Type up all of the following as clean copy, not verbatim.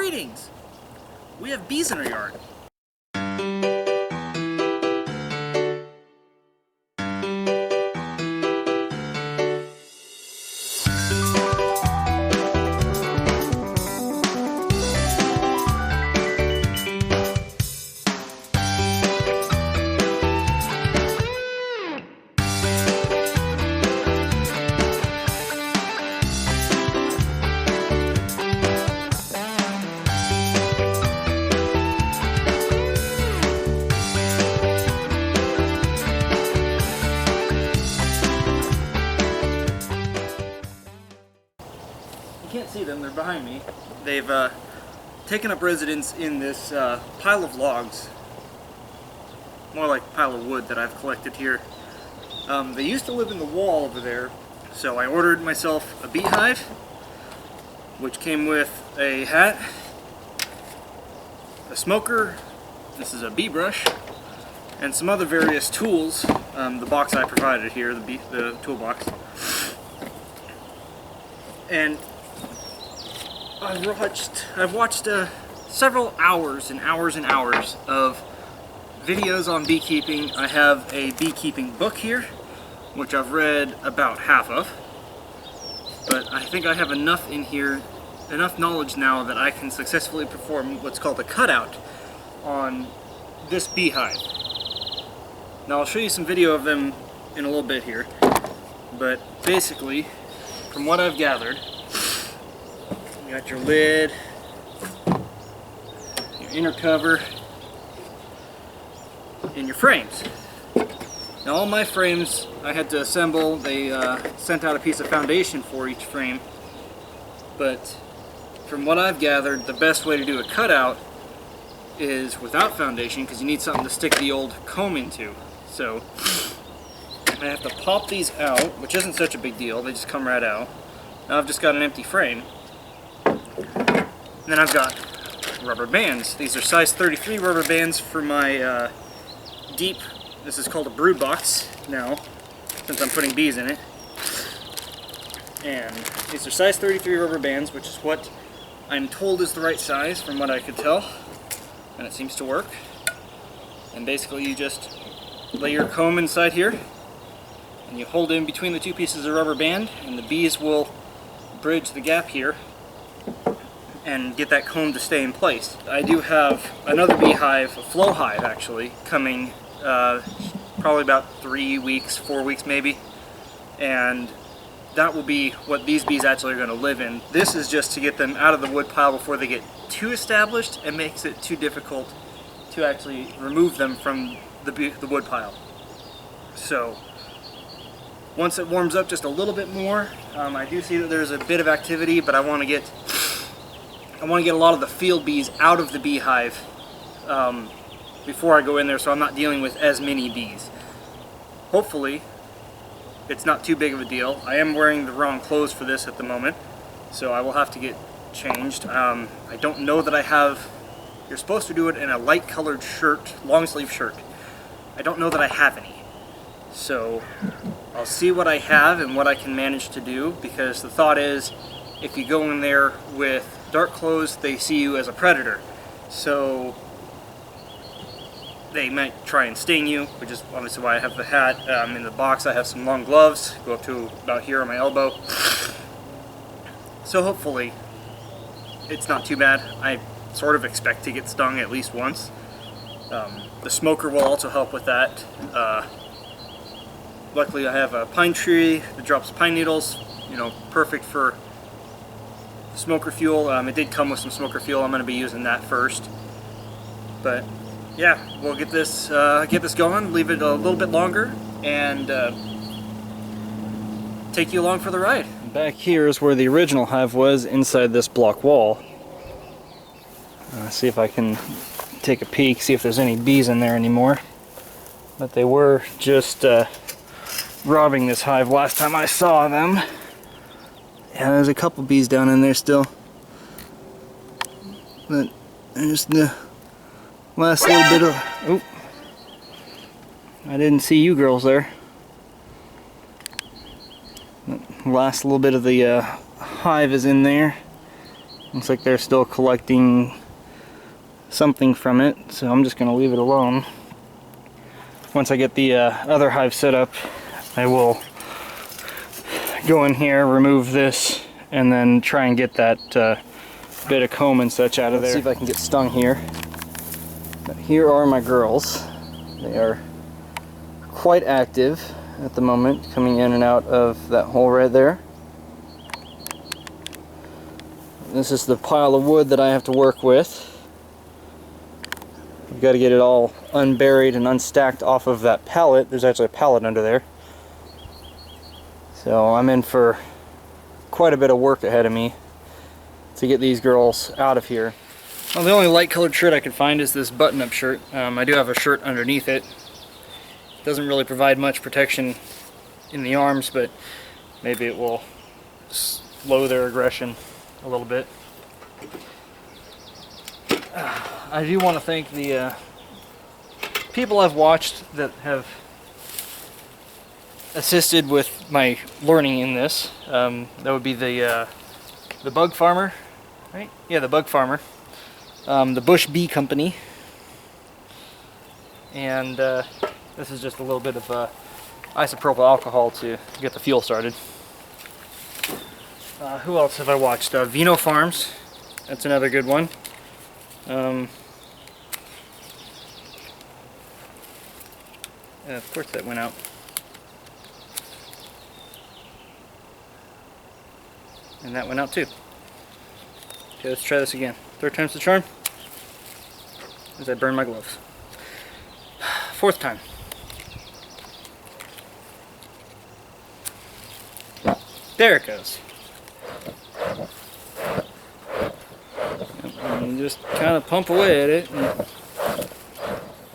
Greetings! We have bees in our yard. You can't see them, they're behind me. They've taken up residence in this pile of logs. More like a pile of wood that I've collected here. They used to live in the wall over there, so I ordered myself a beehive, which came with a hat, a smoker, this is a bee brush, and some other various tools. The box I provided here, the toolbox. And I've watched several hours and hours and hours of videos on beekeeping. I have a beekeeping book here, which I've read about half of, but I think I have enough in here, enough knowledge now that I can successfully perform what's called a cutout on this beehive. Now I'll show you some video of them in a little bit here, but basically, from what I've gathered, you got your lid, your inner cover, and your frames. Now all my frames I had to assemble. They sent out a piece of foundation for each frame, but from what I've gathered, the best way to do a cutout is without foundation, because you need something to stick the old comb into. So I have to pop these out, which isn't such a big deal, they just come right out. Now I've just got an empty frame. And then I've got rubber bands. These are size 33 rubber bands for my deep, this is called a brood box now, since I'm putting bees in it. And these are size 33 rubber bands, which is what I'm told is the right size from what I could tell. And it seems to work. And basically you just lay your comb inside here, and you hold it in between the two pieces of rubber band, and the bees will bridge the gap here and get that comb to stay in place. I do have another beehive, a flow hive actually, coming probably about 3 weeks, 4 weeks maybe, and that will be what these bees actually are going to live in. This is just to get them out of the wood pile before they get too established and makes it too difficult to actually remove them from the wood pile. So once it warms up just a little bit more, I do see that there's a bit of activity, but I want to get a lot of the field bees out of the beehive before I go in there, so I'm not dealing with as many bees. Hopefully it's not too big of a deal. I am wearing the wrong clothes for this at the moment, so I will have to get changed. I don't know that I have, you're supposed to do it in a light colored shirt, long sleeve shirt. I don't know that I have any. So I'll see what I have and what I can manage to do, because the thought is if you go in there with dark clothes, they see you as a predator. So they might try and sting you, which is obviously why I have the hat. In the box I have some long gloves, go up to about here on my elbow. So hopefully it's not too bad. I sort of expect to get stung at least once. The smoker will also help with that. Luckily I have a pine tree that drops pine needles, you know, perfect for smoker fuel. It did come with some smoker fuel. I'm going to be using that first. But yeah, we'll get this going, leave it a little bit longer, and take you along for the ride. Back here is where the original hive was, inside this block wall. See if I can take a peek, see if there's any bees in there anymore. But they were just robbing this hive last time I saw them. Yeah, there's a couple bees down in there still. But there's the last little bit of... Oh, I didn't see you girls there. The last little bit of the hive is in there. Looks like they're still collecting something from it, so I'm just going to leave it alone. Once I get the other hive set up, I will go in here, remove this, and then try and get that bit of comb and such out of there. Let's see if I can get stung here. But here are my girls. They are quite active at the moment, coming in and out of that hole right there. This is the pile of wood that I have to work with. I've got to get it all unburied and unstacked off of that pallet. There's actually a pallet under there. So I'm in for quite a bit of work ahead of me to get these girls out of here. Well, the only light colored shirt I could find is this button-up shirt. I do have a shirt underneath it. Doesn't really provide much protection in the arms, but maybe it will slow their aggression a little bit. I do want to thank the people I've watched that have assisted with my learning in this. That would be the bug farmer, right? Yeah, the bug farmer. The Bush Bee Company. And this is just a little bit of isopropyl alcohol to get the fuel started. Who else have I watched? Vino Farms. That's another good one. Of course that went out. And that went out too. Okay, let's try this again. Third time's the charm. As I burn my gloves. Fourth time. There it goes. And just kind of pump away at it.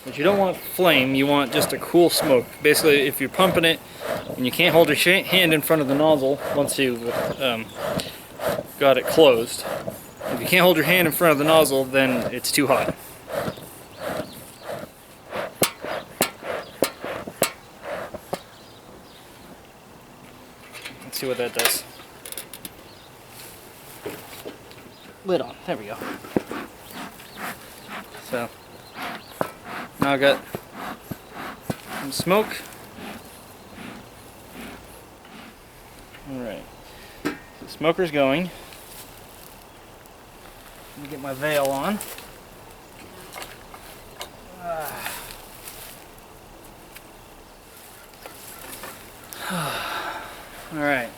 But you don't want flame, you want just a cool smoke. Basically, if you're pumping it and you can't hold your hand in front of the nozzle once you've got it closed, if you can't hold your hand in front of the nozzle, then it's too hot. Let's see what that does. Lid on. There we go. So now I got some smoke. Alright. The smoker's going. Let me get my veil on. Alright.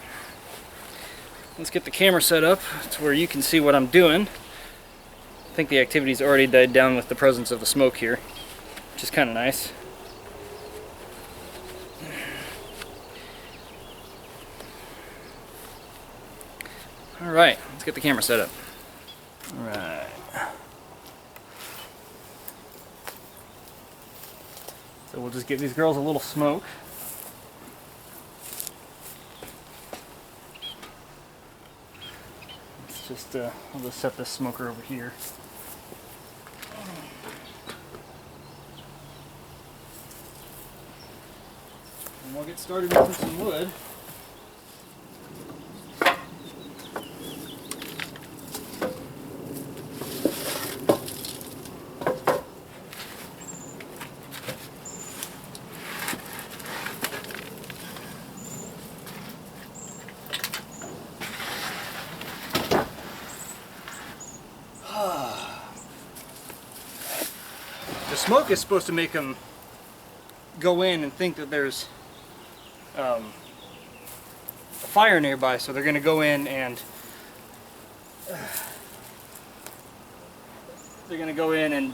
Let's get the camera set up to where you can see what I'm doing. I think the activity's already died down with the presence of the smoke here, which is kind of nice. Alright, let's get the camera set up. Alright. So we'll just give these girls a little smoke. Let's just, I'll just set this smoker over here. And we'll get started with some wood. The smoke is supposed to make them go in and think that there's a fire nearby, so they're going to go in and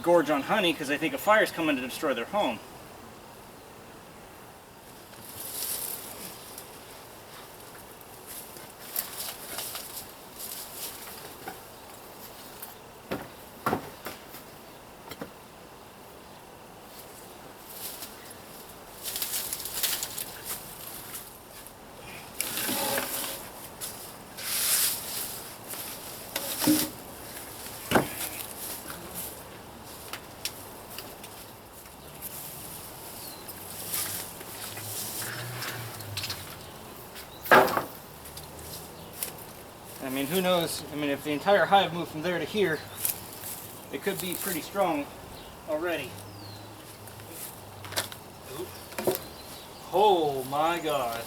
gorge on honey because they think a fire's coming to destroy their home. I mean, who knows? I mean, if the entire hive moved from there to here, it could be pretty strong already. Oh my God.